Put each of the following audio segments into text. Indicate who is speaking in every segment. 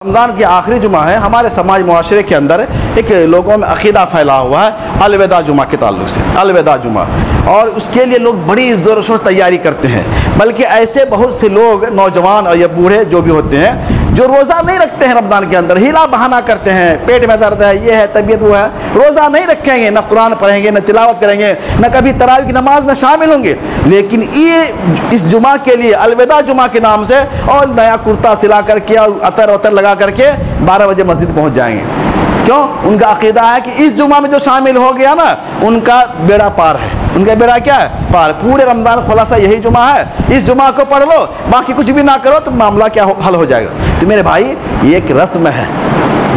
Speaker 1: رمضان کی آخری جمعہ ہے. ہمارے سماج معاشرے کے اندر ایک لوگوں میں عقیدہ پھیلا ہوا ہے الوداع جمعہ کے تعلق سے. الوداع جمعہ، اور اس کے لیے لوگ بڑی زور و شور تیاری کرتے ہیں. بلکہ ایسے بہت سے لوگ نوجوان اور یا بوڑھے جو بھی ہوتے ہیں جو روزہ نہیں رکھتے ہیں رمضان کے اندر، ہیلا بہانہ کرتے ہیں، پیٹ میں درد ہے، یہ ہے، طبیعت وہ ہے، روزہ نہیں رکھیں گے، نہ قرآن پڑھیں گے، نہ تلاوت کریں گے، نہ کبھی تراویح کی نماز میں شامل ہوں گے. لیکن یہ اس جمعہ کے لیے الوداع جمعہ کے نام سے اور نیا کرتا سلا کر کے اور عطر لگا کر کے 12 بجے مسجد پہنچ جائیں گے. کیوں؟ ان کا عقیدہ ہے کہ اس جمعہ میں جو شامل ہو گیا نا ان کا بیڑا پار ہے. ان کا بیڑا کیا ہے؟ پار. پورے رمضان خلاصہ یہی جمعہ ہے، اس جمعہ کو پڑھ لو، باقی کچھ بھی نہ کرو تو معاملہ کیا حل ہو جائے گا. تو میرے بھائی یہ ایک رسم ہے.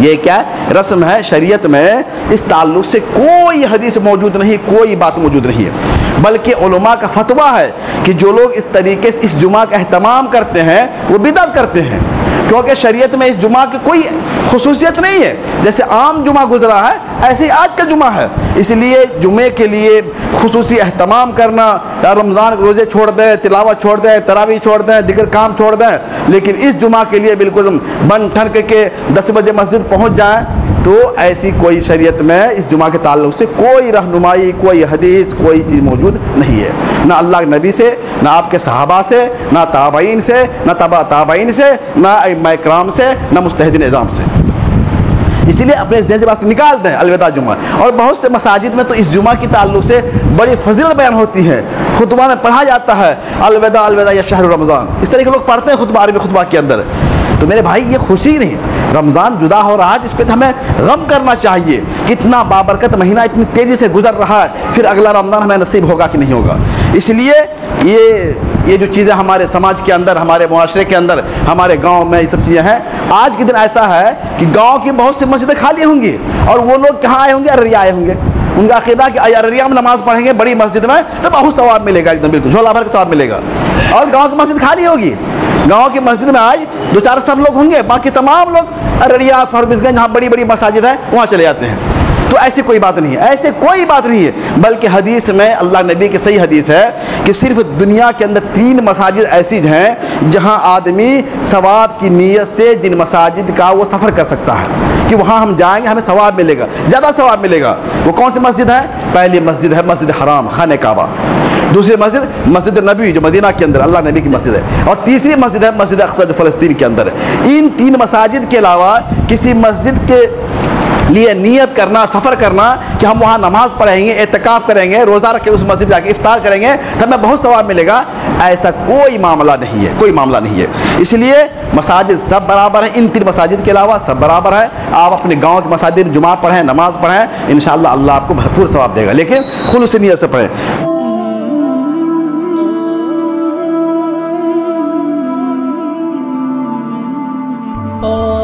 Speaker 1: یہ کیا رسم ہے؟ شریعت میں اس تعلق سے کوئی حدیث موجود نہیں، کوئی بات موجود نہیں ہے. بلکہ علماء کا فتویٰ ہے کہ جو لوگ اس طریقے سے اس جمعہ کا اہتمام کرتے ہیں وہ بدعت کرتے ہیں. کیونکہ شریعت میں اس جمعہ کی کوئی خصوصیت نہیں ہے. جیسے عام جمعہ گزرا ہے ایسے ہی آج کا جمعہ ہے. اس لیے جمعے کے لیے خصوصی اہتمام کرنا، یا رمضان کے روزے چھوڑ دیں، تلاوت چھوڑ دیں، تراویح چھوڑ دیں، دیگر کام چھوڑ دیں، لیکن اس جمعہ کے لیے بالکل بن ٹھن کے 10 بجے مسجد پہنچ جائیں، تو ایسی کوئی شریعت میں اس جمعہ کے تعلق سے کوئی رہنمائی، کوئی حدیث، کوئی چیز موجود نہیں ہے. نہ اللہ کے نبی سے، نہ آپ کے صحابہ سے، نہ تابعین سے، نہ تبع تابعین سے، نہ ائمہ کرام سے، نہ مجتہدین اعظام سے. اسی لیے اپنے ذہن سے بات نکال دیں الوداع جمعہ. اور بہت سے مساجد میں تو اس جمعہ کی تعلق سے بڑی فضیلت بیان ہوتی ہے، خطبہ میں پڑھا جاتا ہے الوداع الوداع یا شہر رمضان. اس طرح کے لوگ پڑھتے ہیں خطبہ، عربی خطبہ کے اندر. تو میرے بھائی یہ خوشی نہیں، رمضان جدا ہو رہا ہے اس پہ تو ہمیں غم کرنا چاہیے. کتنا بابرکت مہینہ اتنی تیزی سے گزر رہا ہے، پھر اگلا رمضان ہمیں نصیب ہوگا کہ نہیں ہوگا. اس لیے یہ جو چیزیں ہمارے سماج کے اندر، ہمارے معاشرے کے اندر، ہمارے گاؤں میں یہ سب چیزیں ہیں. آج کے دن ایسا ہے کہ گاؤں کی بہت سی مسجدیں خالی ہوں گی اور وہ لوگ کہاں آئے ہوں گے؟ ارریا آئے ہوں گے. ان کا عقیدہ کہ ارریا میں نماز پڑھیں گے بڑی مسجد میں تو بہت ثواب ملے گا، ایک دم بالکل جھولا بھر کا ثواب ملے گا. اور گاؤں کی مسجد خالی ہوگی. گاؤں کی مسجد میں آج 2-4 سب لوگ ہوں گے، باقی تمام لوگ ارریا، فاربس گنج جہاں بڑی بڑی مساجد ہیں وہاں چلے جاتے ہیں. تو ایسی کوئی بات نہیں ہے، ایسے کوئی بات نہیں ہے. بلکہ حدیث میں اللہ نبی کی صحیح حدیث ہے کہ صرف دنیا کے اندر 3 مساجد ایسی ہیں جہاں آدمی ثواب کی نیت سے جن مساجد کا وہ سفر کر سکتا ہے کہ وہاں ہم جائیں گے ہمیں ثواب ملے گا، زیادہ ثواب ملے گا. وہ کون سی مسجد ہے؟ پہلی مسجد ہے مسجد حرام، خانہ کعبہ. دوسری مسجد مسجد نبوی جو مدینہ کے اندر اللہ نبی کی مسجد ہے. اور تیسری مسجد ہے مسجد اقصی جو فلسطین کے اندر ہے. ان 3 مساجد کے علاوہ کسی مسجد کے لیے نیت کرنا، سفر کرنا کہ ہم وہاں نماز پڑھیں گے، اعتکاف کریں گے، روزہ رکھ کے اس مسجد جا کے افطار کریں گے تو ہمیں بہت ثواب ملے گا، ایسا کوئی معاملہ نہیں ہے، کوئی معاملہ نہیں ہے. اس لیے مساجد سب برابر ہیں. ان 3 مساجد کے علاوہ سب برابر ہیں. آپ اپنے گاؤں کی مساجد میں جمعہ پڑھیں، نماز پڑھیں، انشاءاللہ اللہ آپ کو بھرپور ثواب دے گا، لیکن خلوص نیت سے پڑھیں.
Speaker 2: Oh